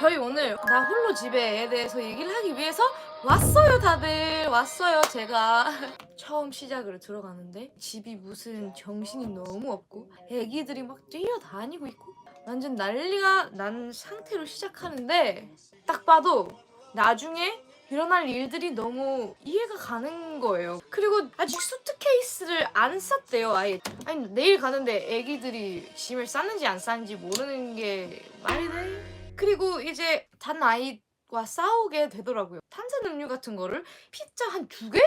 저희 오늘 나 홀로 집에에 대해서 얘기를 하기 위해서 왔어요. 다들 왔어요. 제가 처음 시작으로 들어가는데 집이 무슨 정신이 너무 없고 애기들이 막 뛰어다니고 있고 완전 난리가 난 상태로 시작하는데 딱 봐도 나중에 일어날 일들이 너무 이해가 가는 거예요. 그리고 아직 수트케이스를 안 쌌대요. 아예. 아니 내일 가는데 애기들이 짐을 쌌는지 안 쌌는지 모르는 게 말이 돼? 그리고 이제 단 아이와 싸우게 되더라고요. 탄산음료 같은 거를 피자 한 두 개?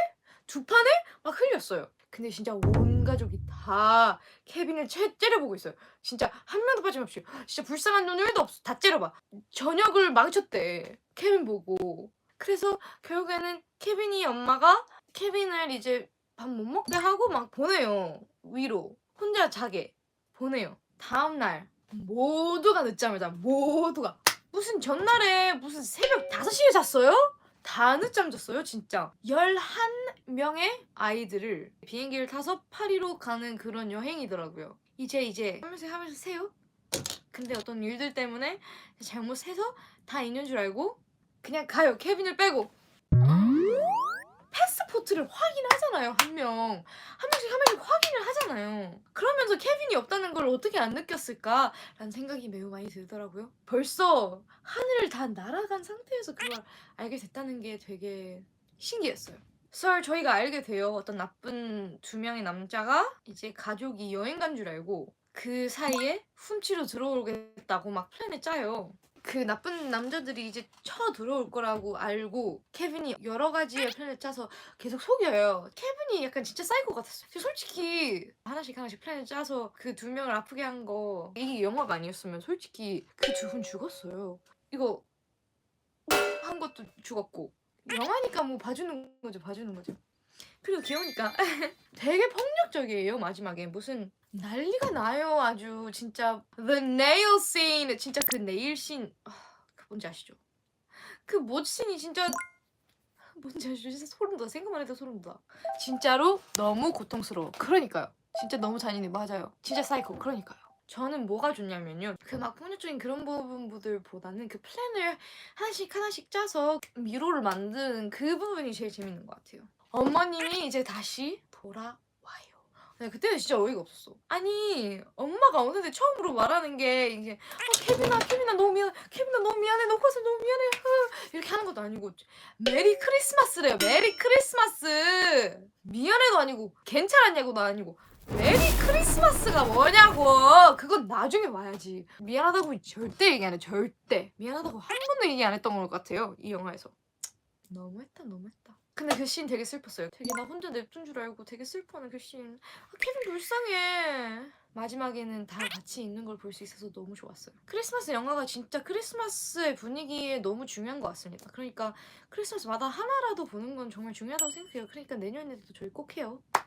두 판을 막 흘렸어요. 근데 진짜 온 가족이 다 케빈을 째려보고 있어요. 진짜 한 명도 빠짐없이. 진짜 불쌍한 눈 1도 없어. 다 째려봐. 저녁을 망쳤대. 케빈 보고. 그래서 결국에는 케빈이 엄마가 케빈을 이제 밥 못 먹게 하고 막 보내요. 위로. 혼자 자게 보내요. 다음날 모두가 늦잠을 자. 모두가. 무슨 전날에 무슨 새벽 5시에 잤어요? 다 늦잠 잤어요 진짜. 11명의 아이들을 비행기를 타서 파리로 가는 그런 여행이더라고요. 이제 하면서 세요. 근데 어떤 일들 때문에 잘못 세서 다 있는 줄 알고 그냥 가요. 케빈을 빼고. 패스포트를 확인하잖아요. 한 명씩 확인을 하잖아요. 그러면서 케빈이 없다는 걸 어떻게 안 느꼈을까라는 생각이 매우 많이 들더라고요. 벌써 하늘을 다 날아간 상태에서 그걸 알게 됐다는 게 되게 신기했어요. 그래서 저희가 알게 돼요. 어떤 나쁜 2명의 남자가 이제 가족이 여행 간 줄 알고 그 사이에 훔치러 들어오겠다고 막 플랜을 짜요. 그 나쁜 남자들이 이제 쳐 들어올 거라고 알고 케빈이 여러 가지의 플랜을 짜서 계속 속여요. 케빈이 약간 진짜 사이코 같았어요. 솔직히 하나씩 플랜을 짜서 그 2명을 아프게 한 거 이게 영화가 아니었으면 솔직히 그 2분 죽었어요. 이거 한 것도 죽었고 영화니까 뭐 봐주는 거죠. 그리고 귀여우니까 되게 폭력적이에요. 마지막에 무슨 난리가 나요. 아주 진짜 the nail scene 진짜 그 네일 씬 그 뭔지 아시죠? 그 못씬이 진짜 뭔지 아시죠? 진짜 소름 돋아. 생각만 해도 소름 돋아. 진짜로 너무 고통스러워. 그러니까요. 진짜 너무 잔인해. 맞아요. 진짜 사이코. 그러니까요. 저는 뭐가 좋냐면요. 그 막 폭력적인 그런 부분들보다는 그 플랜을 하나씩 짜서 미로를 만드는 그 부분이 제일 재밌는 것 같아요. 어머님이 이제 다시 돌아와요. 네, 그때는 진짜 어이가 없었어. 아니 엄마가 오는데 처음으로 말하는 게 이제 케빈아 너무 미안해. 케빈아 너무 미안해. 너 커서 너무 미안해. 이렇게 하는 것도 아니고 메리 크리스마스래요. 메리 크리스마스. 미안해도 아니고 괜찮았냐고도 아니고 메리 크리스마스가 뭐냐고. 그건 나중에 와야지. 미안하다고 절대 얘기 안 해. 절대. 미안하다고 한 번도 얘기 안 했던 것 같아요. 이 영화에서. 너무했다. 근데 그 씬 되게 슬펐어요. 되게 나 혼자 냅둔 줄 알고 되게 슬퍼하는 그 씬. 케빈 불쌍해. 마지막에는 다 같이 있는 걸 볼 수 있어서 너무 좋았어요. 크리스마스 영화가 진짜 크리스마스의 분위기에 너무 중요한 것 같습니다. 그러니까 크리스마스마다 하나라도 보는 건 정말 중요하다고 생각해요. 그러니까 내년에도 저희 꼭 해요.